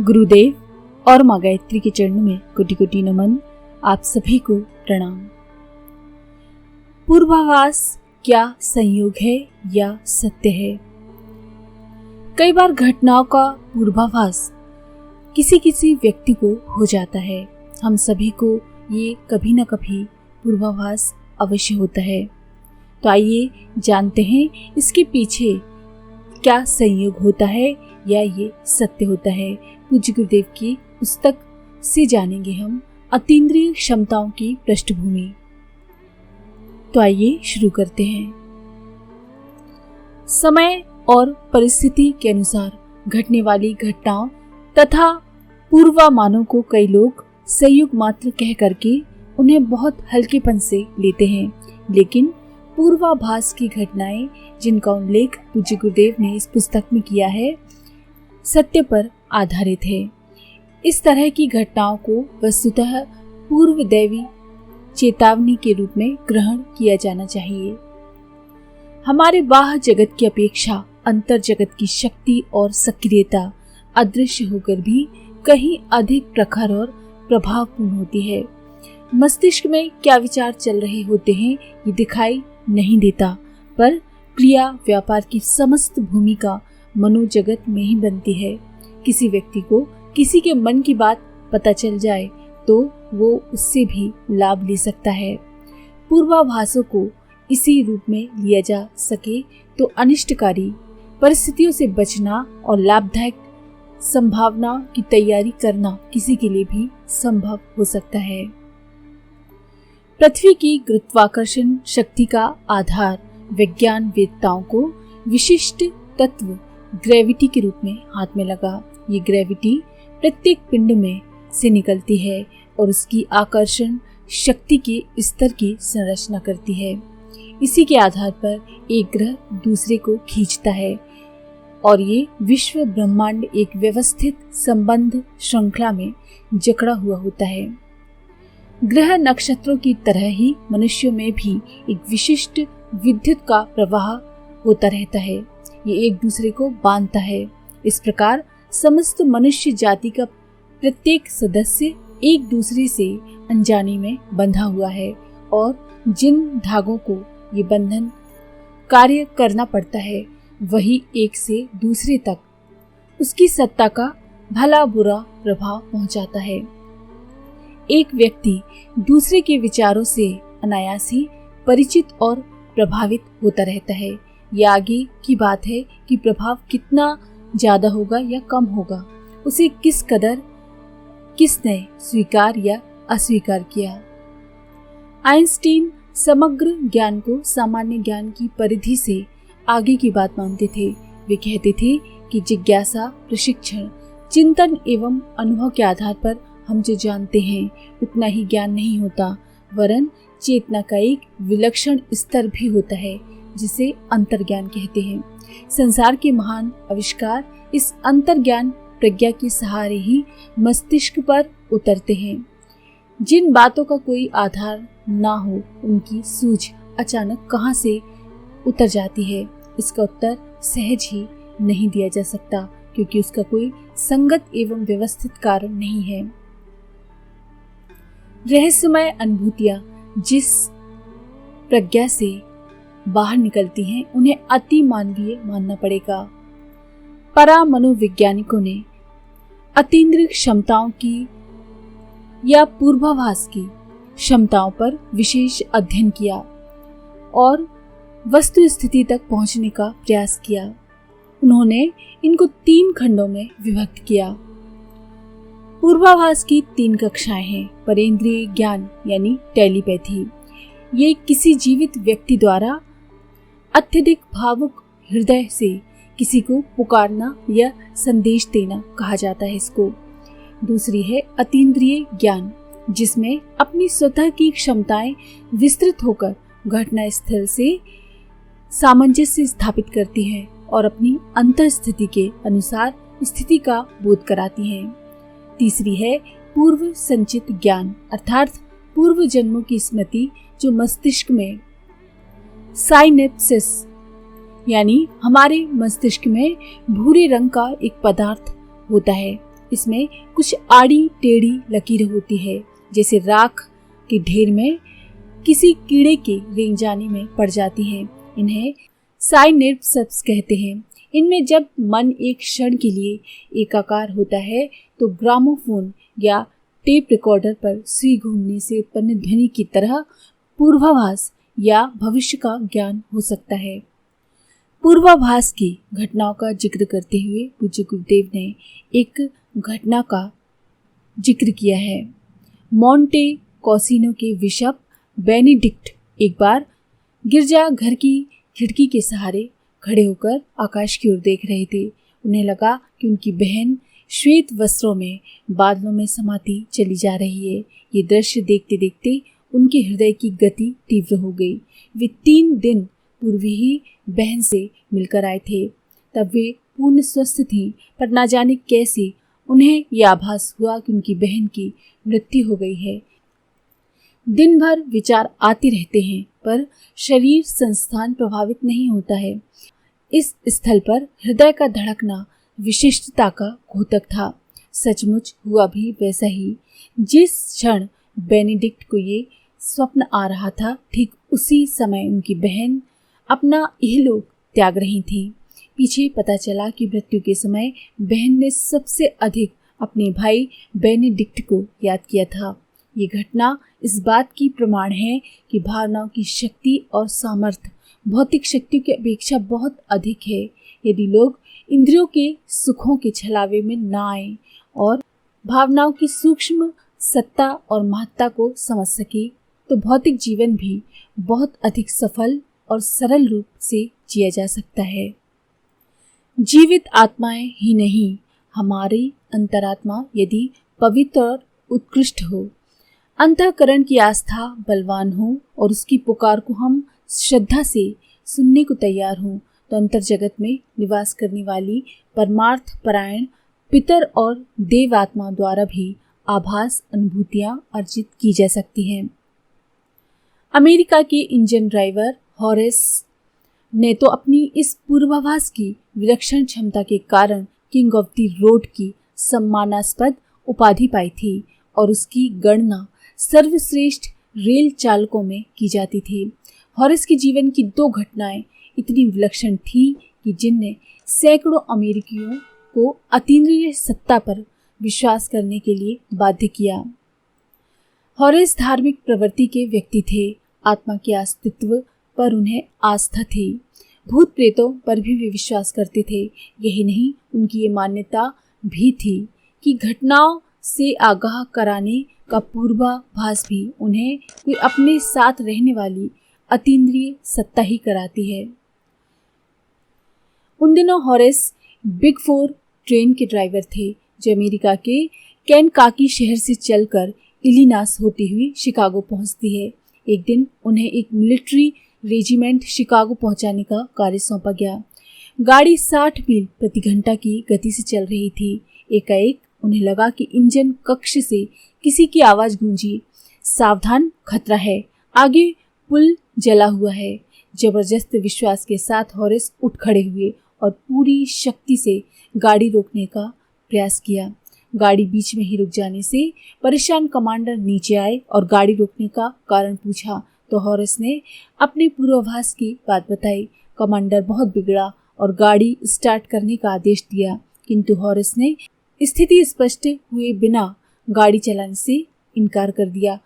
गुरुदेव और माँ गायत्री के चरणों में कोटि कोटि नमन। आप सभी को प्रणाम। पूर्वाभास क्या संयोग है या सत्य है? कई बार घटनाओं का पूर्वाभास किसी किसी व्यक्ति को हो जाता है। हम सभी को ये कभी न कभी पूर्वाभास अवश्य होता है। तो आइए जानते हैं इसके पीछे क्या संयोग होता है या ये सत्य होता है। पूज्य गुरुदेव की पुस्तक से जानेंगे हम अतीन्द्रिय क्षमताओं की पृष्ठभूमि। तो आइए शुरू करते हैं। समय और परिस्थिति के अनुसार घटने वाली घटनाओं तथा पूर्वानुमानों को कई लोग संयोग मात्र कह करके उन्हें बहुत हल्केपन से लेते हैं, लेकिन पूर्वाभास की घटनाएं जिनका उल्लेख पूज्य गुरुदेव ने इस पुस्तक में किया है, सत्य पर आधारित है। इस तरह की घटनाओं को वस्तुतः पूर्व दैवी चेतावनी के रूप में ग्रहण किया जाना चाहिए। हमारे बाह्य जगत की अपेक्षा अंतर जगत की शक्ति और सक्रियता अदृश्य होकर भी कहीं अधिक प्रखर और प्रभावपूर्ण होती है। मस्तिष्क में क्या विचार चल रहे होते हैं ये दिखाई नहीं देता, पर क्रिया व्यापार की समस्त भूमिका मनोजगत में ही बनती है। किसी व्यक्ति को किसी के मन की बात पता चल जाए तो वो उससे भी लाभ ले सकता है। पूर्वाभासों को इसी रूप में लिया जा सके तो अनिष्टकारी परिस्थितियों से बचना और लाभदायक संभावना की तैयारी करना किसी के लिए भी संभव हो सकता है। पृथ्वी की गुरुत्वाकर्षण शक्ति का आधार विज्ञान वेदताओं को विशिष्ट तत्व ग्रेविटी के रूप में हाथ में लगा। ये ग्रेविटी प्रत्येक पिंड में से निकलती है और उसकी आकर्षण शक्ति के स्तर की संरचना करती है। इसी के आधार पर एक ग्रह दूसरे को खींचता है और ये विश्व ब्रह्मांड एक व्यवस्थित संबंध श्रृंखला में जकड़ा हुआ होता है। ग्रह नक्षत्रों की तरह ही मनुष्यों में भी एक विशिष्ट विद्युत का प्रवाह होता रहता है। ये एक दूसरे को बांधता है। इस प्रकार समस्त मनुष्य जाति का प्रत्येक सदस्य एक दूसरे से अनजाने में बंधा हुआ है और जिन धागों को ये बंधन कार्य करना पड़ता है वही एक से दूसरे तक उसकी सत्ता का भला बुरा प्रभाव पहुंचाता है। एक व्यक्ति दूसरे के विचारों से अनायास ही परिचित और प्रभावित होता रहता है। यह आगे की बात है कि प्रभाव कितना ज्यादा होगा या कम होगा, उसे किस कदर किसने स्वीकार या अस्वीकार किया। आइंस्टीन समग्र ज्ञान को सामान्य ज्ञान की परिधि से आगे की बात मानते थे। वे कहते थे कि जिज्ञासा, प्रशिक्षण, चिंतन एवं अनुभव के आधार पर हम जो जानते हैं उतना ही ज्ञान नहीं होता, वरन चेतना का एक विलक्षण स्तर भी होता है जिसे अंतर्ज्ञान कहते हैं। संसार के महान आविष्कार इस अंतर्ज्ञान प्रज्ञा के सहारे ही मस्तिष्क पर उतरते हैं। जिन बातों का कोई आधार ना हो उनकी सूझ अचानक कहां से उतर जाती है, इसका उत्तर सहज ही नहीं दिया जा सकता, क्योंकि उसका कोई संगत एवं व्यवस्थित कारण नहीं है। रहस्यमय अनुभूतियां जिस प्रज्ञा से बाहर निकलती हैं उन्हें अति मानवीय मानना पड़ेगा। परा मनोवैज्ञानिकों ने अतीन्द्रिय क्षमताओं की या पूर्वाभास की क्षमताओं पर विशेष अध्ययन किया और वस्तु स्थिति तक पहुंचने का प्रयास किया। उन्होंने इनको 3 खंडों में विभक्त किया। पूर्वाभास की 3 कक्षाएं हैं। परेंद्रिय ज्ञान यानी टेलीपैथी, ये किसी जीवित व्यक्ति द्वारा अत्यधिक भावुक हृदय से किसी को पुकारना या संदेश देना कहा जाता है इसको। दूसरी है अतीन्द्रिय ज्ञान, जिसमें अपनी स्वतः की क्षमताएं विस्तृत होकर घटना स्थल से सामंजस्य स्थापित करती हैं और अपनी अंतर स्थिति के अनुसार स्थिति का बोध कराती हैं। तीसरी है पूर्व संचित ज्ञान, अर्थात पूर्व जन्मों की स्मृति जो मस्तिष्क में साइनेप्सिस यानी हमारे मस्तिष्क में भूरे रंग का एक पदार्थ होता है, इसमें कुछ आड़ी टेढ़ी लकीर होती है, जैसे राख के ढेर में किसी कीड़े के रेंग जाने में पड़ जाती हैं। इन्हें साइनेप्सेस कहते हैं। इनमें जब मन एक क्षण के लिए एकाकार होता है तो ग्रामोफोन या टेप रिकॉर्डर पर सुई घूमने से उत्पन्न ध्वनि की तरह पूर्वाभास या भविष्य का ज्ञान हो सकता है। पूर्वाभास की घटनाओं का जिक्र करते हुए पूज्य गुरुदेव ने एक घटना का जिक्र किया है। मोंटे कॉसिनो के बिशप बेनेडिक्ट एक बार गिरजा घर की खिड़की के सहारे खड़े होकर आकाश की ओर देख रहे थे। उन्हें लगा कि उनकी बहन श्वेत वस्त्रों में बादलों में समाती चली जा रही है। ये दृश्य देखते देखते उनके हृदय की गति तीव्र हो गई। वे 3 दिन पूर्व ही बहन से मिलकर आए थे। तब वे पूर्ण स्वस्थ थीं, पर ना जाने कैसे उन्हें यह आभास हुआ कि उनकी बहन की मृत्यु हो गई है। दिन भर विचार आते रहते हैं, पर शरीर संस्थान प्रभावित नहीं होता है। इस स्थल पर हृदय का धड़कना विशिष्टता का घोतक था। सचमुच हुआ भी वैसा ही। जिस क्षण बेनेडिक्ट को ये स्वप्न आ रहा था, ठीक उसी समय उनकी बहन अपना इहलोक त्याग रही थी। पीछे पता चला कि मृत्यु के समय बहन ने सबसे अधिक अपने भाई बेनेडिक्ट को याद किया था। ये घटना इस बात की प्रमाण है कि भावनाओं की शक्ति और सामर्थ्य भौतिक शक्तियों की अपेक्षा बहुत अधिक है। यदि लोग इंद्रियों के सुखों के छलावे में ना आए और भावनाओं की सूक्ष्म सत्ता और महत्ता को समझ सके, तो भौतिक जीवन भी बहुत अधिक सफल और सरल रूप से जिया जा सकता है। जीवित आत्माएं ही नहीं, हमारी अंतरात्मा यदि पवित्र और उत्कृष्ट हो, अंतःकरण की आस्था बलवान हो और उसकी पुकार को हम श्रद्धा से सुनने को तैयार हों, तो अंतर जगत में निवास करने वाली परमार्थ परायण पितर और देव आत्मा द्वारा भी आभास अनुभूतियां अर्जित की जा सकती हैं। अमेरिका के इंजन ड्राइवर हॉरेस ने तो अपनी इस पूर्वाभास की विलक्षण क्षमता के कारण किंग ऑफ द रोड की सम्मानास्पद उपाधि पाई थी और उसकी गणना सर्वश्रेष्ठ रेल चालकों में की जाती थी। हॉरेस के जीवन की 2 घटनाएं इतनी विलक्षण थी कि जिनने सैकड़ों अमेरिकियों को अतीन्द्रिय सत्ता पर विश्वास करने के लिए बाध्य किया। हॉरेस धार्मिक प्रवृत्ति के व्यक्ति थे। आत्मा के अस्तित्व पर उन्हें आस्था थी। भूत प्रेतों पर भी वे विश्वास करते थे। यही नहीं, उनकी ये मान्यता भी थी कि घटनाओं से आगाह कराने का पूर्वाभास भी उन्हें कोई अपने साथ रहने वाली अतीन्द्रिय सत्ता ही कराती है। उन दिनों हॉरेस बिग 4 ट्रेन के ड्राइवर थे, जो अमेरिका के केनकाकी शहर से चलकर इलिनास होती हुई शिकागो पहुंचती है। एक दिन उन्हें एक मिलिट्री रेजिमेंट शिकागो पहुंचाने का कार्य सौंपा गया। गाड़ी 60 मील प्रति घंटा की गति से चल रही थी। एकाएक उन्हें लगा कि इंजन कक्ष से किसी की आवाज गूंजी, सावधान, खतरा है, आगे पुल जला हुआ है। जबरदस्त विश्वास के साथ हॉरेस उठ खड़े हुए और पूरी शक्ति से गाड़ी रोकने का प्रयास किया। गाड़ी बीच में ही रुक जाने से परेशान कमांडर नीचे आए और गाड़ी रोकने का कारण पूछा, तो हॉरेस ने अपने पूर्वाभास की बात बताई। कमांडर बहुत बिगड़ा और गाड़ी स्टार्ट करने का आदेश दिया, किंतु हॉरेस ने स्थिति स्पष्ट हुए बिना गाड़ी चलाने से इनकार कर दिया।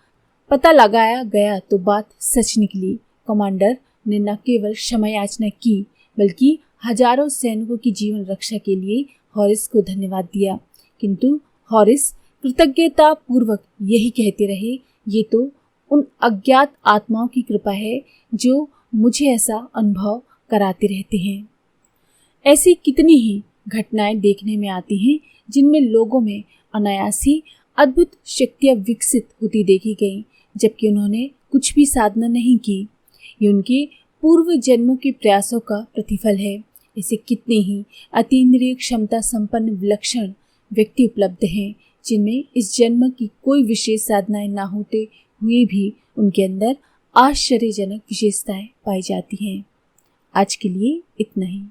पता लगाया गया तो बात सच निकली। कमांडर ने न केवल क्षमा याचना की, बल्कि हजारों सैनिकों की जीवन रक्षा के लिए हॉरेस को धन्यवाद दिया। किंतु हॉरेस कृतज्ञता पूर्वक यही कहते रहे, ये तो उन अज्ञात आत्माओं की कृपा है जो मुझे ऐसा अनुभव कराते रहते हैं। ऐसी कितनी ही घटनाएं देखने में आती हैं जिनमें लोगों में अनायास ही अद्भुत शक्तियां विकसित होती देखी गई, जबकि उन्होंने कुछ भी साधना नहीं की। ये उनके पूर्व जन्मों के प्रयासों का प्रतिफल है। ऐसे कितने ही अतीन्द्रिय क्षमता संपन्न विलक्षण व्यक्ति उपलब्ध हैं, जिनमें इस जन्म की कोई विशेष साधनाएं न होते हुए भी उनके अंदर आश्चर्यजनक विशेषताएं पाई जाती हैं। आज के लिए इतना ही।